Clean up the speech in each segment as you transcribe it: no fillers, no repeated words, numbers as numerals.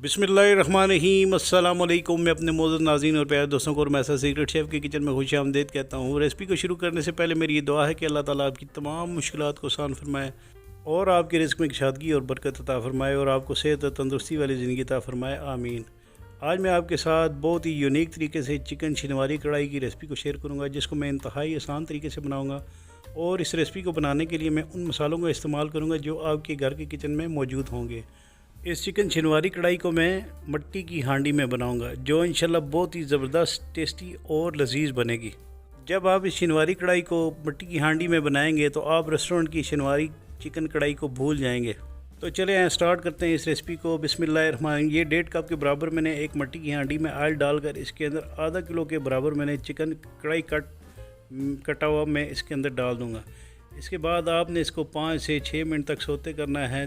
बिस्मिल्लाहिर्रहमानिर्रहीम। अस्सलाम वालेकुम। मैं अपने मौजूद नाज़रीन और प्यारे दोस्तों को और मैं सीक्रेट शेफ़ के किचन में खुश आमदीद कहता हूँ। रेसिपी को शुरू करने से पहले मेरी ये दुआ है कि अल्लाह ताला आपकी तमाम मुश्किलात को आसान फरमाए और आपके रिज़्क़ में शादगी और बरकत अता फ़रमाए और आपको सेहत और तंदुरुस्ती वाली ज़िंदगी अता फ़रमाए, आमीन। आज मैं आपके साथ बहुत ही यूनिक तरीके से चिकन शनिवारी कढ़ाई की रेसिपी को शेयर करूँगा, जिसको मैं इंतहाई आसान तरीके से बनाऊँगा। और इस रेसिपी को बनाने के लिए मैं उन मसालों का इस्तेमाल करूँगा जो आपके घर के किचन में मौजूद होंगे। इस चिकन शनिवारी कढ़ाई को मैं मिट्टी की हांडी में बनाऊंगा, जो इंशाल्लाह बहुत ही ज़बरदस्त, टेस्टी और लजीज बनेगी। जब आप इस शनिवारी कढ़ाई को मिट्टी की हांडी में बनाएंगे तो आप रेस्टोरेंट की शनिवारी चिकन कढ़ाई को भूल जाएंगे। तो चले यहाँ स्टार्ट करते हैं इस रेसिपी को। बिस्मिल्लाहिर्रहमानिर्रहीम। ये 1.5 कप के बराबर मैंने एक मिट्टी की हांडी में ऑयल डालकर इसके अंदर आधा किलो के बराबर मैंने चिकन कढ़ाई कटा हुआ मैं इसके अंदर डाल दूँगा। इसके बाद आपने इसको 5 से 6 मिनट तक सोते करना है,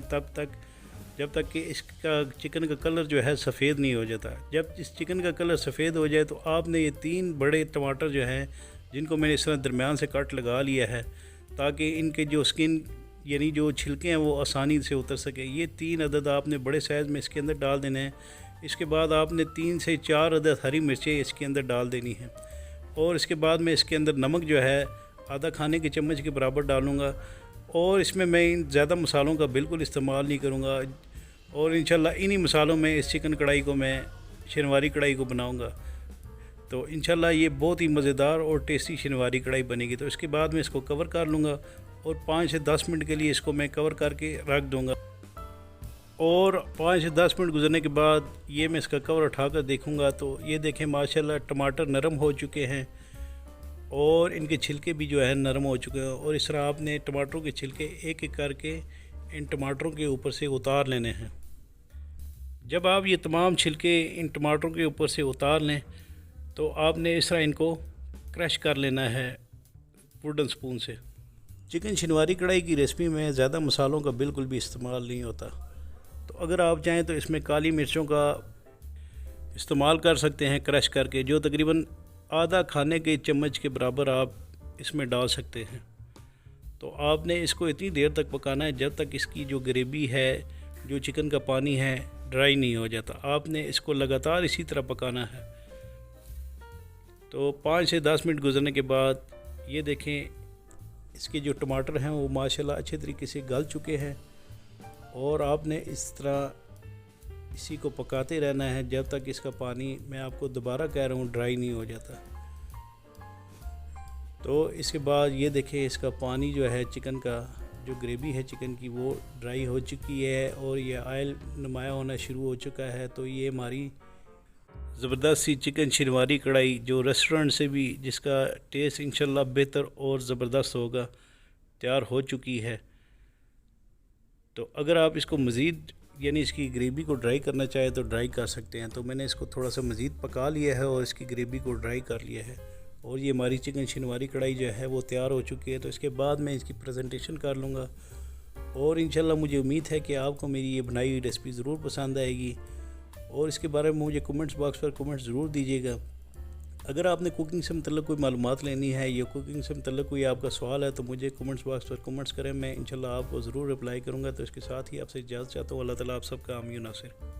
जब तक कि इसका चिकन का कलर जो है सफ़ेद नहीं हो जाता। जब इस चिकन का कलर सफ़ेद हो जाए तो आपने ये 3 बड़े टमाटर जो हैं, जिनको मैंने इस तरह दरमियान से कट लगा लिया है ताकि इनके जो स्किन यानी जो छिलके हैं वो आसानी से उतर सके, ये 3 अदद आपने बड़े साइज़ में इसके अंदर डाल देने हैं। इसके बाद आपने 3 से 4 अदद हरी मिर्चें इसके अंदर डाल देनी हैं और इसके बाद मैं इसके अंदर नमक जो है आधा खाने के चम्मच के बराबर डालूँगा। और इसमें मैं इन ज़्यादा मसालों का बिल्कुल इस्तेमाल नहीं करूँगा और इंशाल्लाह इन्हीं मसालों में इस चिकन कढ़ाई को मैं शनिवारी कढ़ाई को बनाऊँगा। तो इंशाल्लाह ये बहुत ही मज़ेदार और टेस्टी शनिवारी कढ़ाई बनेगी। तो इसके बाद मैं इसको कवर कर लूँगा और 5 से 10 मिनट के लिए इसको मैं कवर करके रख दूँगा। और 5 से 10 मिनट गुजरने के बाद ये मैं इसका कवर उठाकर देखूँगा तो ये देखें माशाल्लाह टमाटर नरम हो चुके हैं और इनके छिलके भी जो है नरम हो चुके हैं। और इस तरह आपने टमाटरों के छिलके एक एक करके इन टमाटरों के ऊपर से उतार लेने हैं। जब आप ये तमाम छिलके इन टमाटरों के ऊपर से उतार लें तो आपने इस तरह इनको क्रश कर लेना है वुडन स्पून से। चिकन शनिवारी कढ़ाई की रेसिपी में ज़्यादा मसालों का बिल्कुल भी इस्तेमाल नहीं होता। तो अगर आप चाहें तो इसमें काली मिर्चों का इस्तेमाल कर सकते हैं क्रश करके, जो तकरीबन आधा खाने के चम्मच के बराबर आप इसमें डाल सकते हैं। तो आपने इसको इतनी देर तक पकाना है जब तक इसकी जो ग्रेवी है, जो चिकन का पानी है, ड्राई नहीं हो जाता। आपने इसको लगातार इसी तरह पकाना है। तो 5 से 10 मिनट गुजरने के बाद ये देखें इसके जो टमाटर हैं वो माशाल्लाह अच्छे तरीके से गल चुके हैं और आपने इस तरह इसी को पकाते रहना है जब तक इसका पानी, मैं आपको दोबारा कह रहा हूँ, ड्राई नहीं हो जाता। तो इसके बाद ये देखें इसका पानी जो है चिकन का, जो ग्रेवी है चिकन की, वो ड्राई हो चुकी है और ये ऑयल नुमाया होना शुरू हो चुका है। तो ये हमारी ज़बरदस्त सी चिकन शनिवारी कढ़ाई, जो रेस्टोरेंट से भी जिसका टेस्ट इंशाल्लाह बेहतर और ज़बरदस्त होगा, तैयार हो चुकी है। तो अगर आप इसको मज़ीद यानी इसकी ग्रेवी को ड्राई करना चाहे तो ड्राई कर सकते हैं। तो मैंने इसको थोड़ा सा मज़ीद पका लिया है और इसकी ग्रेवी को ड्राई कर लिया है और ये हमारी चिकन शनिवारी कढ़ाई जो है वो तैयार हो चुकी है। तो इसके बाद मैं इसकी प्रेजेंटेशन कर लूँगा और इंशाल्लाह मुझे उम्मीद है कि आपको मेरी ये बनाई हुई रेसिपी ज़रूर पसंद आएगी और इसके बारे में मुझे कमेंट्स बॉक्स पर कमेंट्स ज़रूर दीजिएगा। अगर आपने कुकिंग से मतलब कोई मालूमात लेनी है या कुकिंग से मतलब कोई आपका सवाल है तो मुझे कमेंट्स बॉक्स पर कमेंट्स करें, मैं इंशाल्लाह आपको ज़रूर रिप्लाई करूँगा। तो इसके साथ ही आपसे इजाज़त चाहता हूँ। अल्लाह ताला आप सबका आमीन नासिर।